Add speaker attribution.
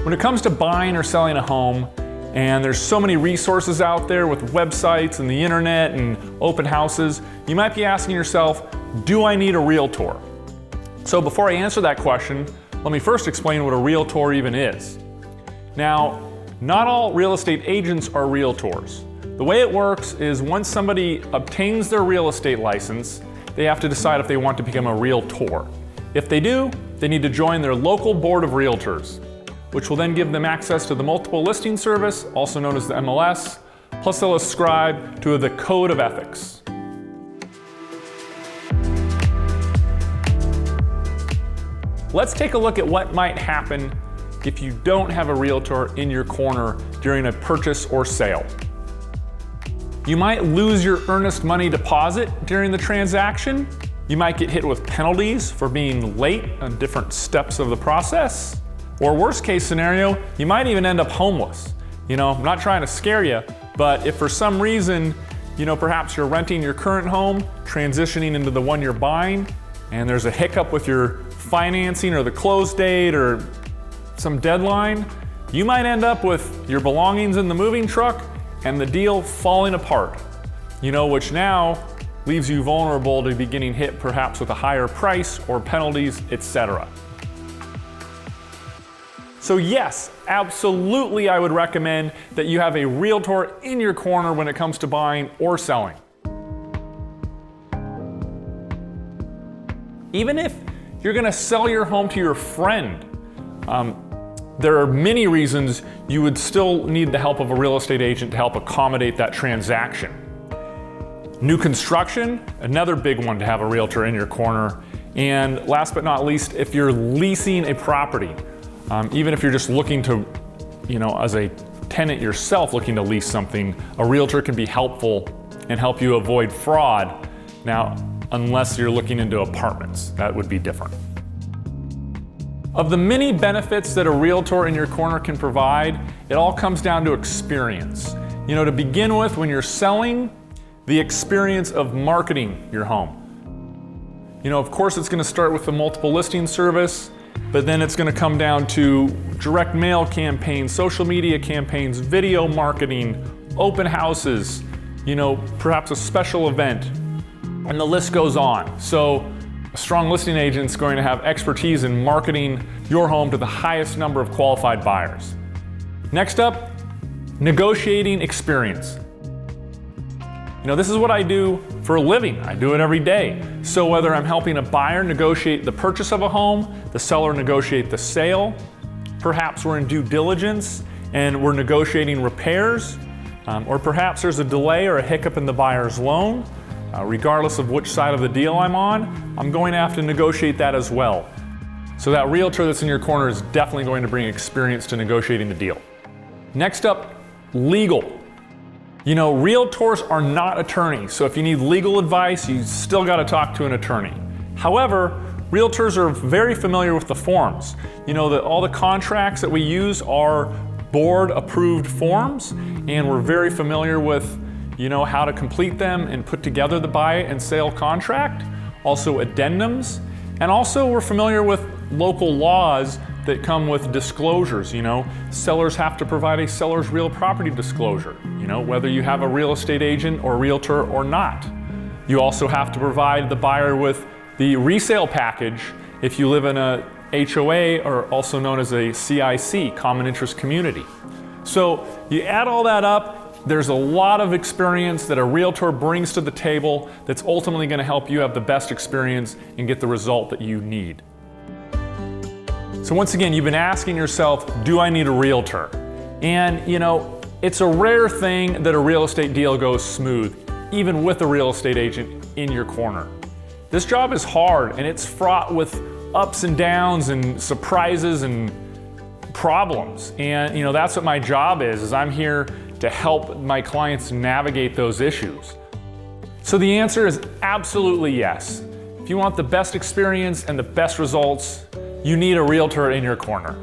Speaker 1: When it comes to buying or selling a home, and there's so many resources out there with websites and the internet and open houses, you might be asking yourself, do I need a realtor? So before I answer that question, let me first explain what a realtor even is. Now, not all real estate agents are realtors. The way it works is once somebody obtains their real estate license, they have to decide if they want to become a realtor. If they do, they need to join their local board of realtors, which will then give them access to the multiple listing service, also known as the MLS, plus they'll ascribe to the code of ethics. Let's take a look at what might happen if you don't have a realtor in your corner during a purchase or sale. You might lose your earnest money deposit during the transaction. You might get hit with penalties for being late on different steps of the process. Or worst case scenario, you might even end up homeless. I'm not trying to scare you, but if for some reason, perhaps you're renting your current home, transitioning into the one you're buying, and there's a hiccup with your financing or the close date or some deadline, you might end up with your belongings in the moving truck and the deal falling apart, which now leaves you vulnerable to be getting hit perhaps with a higher price or penalties, etc. So yes, absolutely I would recommend that you have a realtor in your corner when it comes to buying or selling. Even if you're gonna sell your home to your friend, there are many reasons you would still need the help of a real estate agent to help accommodate that transaction. New construction, another big one to have a realtor in your corner. And last but not least, if you're leasing a property, even if you're just looking to, as a tenant yourself looking to lease something, a realtor can be helpful and help you avoid fraud. Now, unless you're looking into apartments, that would be different. Of the many benefits that a realtor in your corner can provide, it all comes down to experience. To begin with, when you're selling, the experience of marketing your home. Of course, it's going to start with the multiple listing service, but then it's going to come down to direct mail campaigns, social media campaigns, video marketing, open houses, perhaps a special event, and the list goes on. So a strong listing agent is going to have expertise in marketing your home to the highest number of qualified buyers. Next up, negotiating experience. This is what I do for a living. I do it every day. So whether I'm helping a buyer negotiate the purchase of a home, the seller negotiate the sale, perhaps we're in due diligence and we're negotiating repairs, or perhaps there's a delay or a hiccup in the buyer's loan, regardless of which side of the deal I'm on, I'm going to have to negotiate that as well. So that realtor that's in your corner is definitely going to bring experience to negotiating the deal. Next up, legal. Realtors are not attorneys, so if you need legal advice, you still got to talk to an attorney. However, realtors are very familiar with the forms. That all the contracts that we use are board-approved forms, and we're very familiar with, how to complete them and put together the buy and sale contract, also addendums, and also we're familiar with local laws that come with disclosures. Sellers have to provide a seller's real property disclosure, whether you have a real estate agent or realtor or not. You also have to provide the buyer with the resale package if you live in a HOA, or also known as a CIC, Common Interest Community. So you add all that up, there's a lot of experience that a realtor brings to the table that's ultimately going to help you have the best experience and get the result that you need. So once again, you've been asking yourself, do I need a realtor? And it's a rare thing that a real estate deal goes smooth, even with a real estate agent in your corner. This job is hard and it's fraught with ups and downs and surprises and problems. And that's what my job is I'm here to help my clients navigate those issues. So the answer is absolutely yes. If you want the best experience and the best results, you need a realtor in your corner.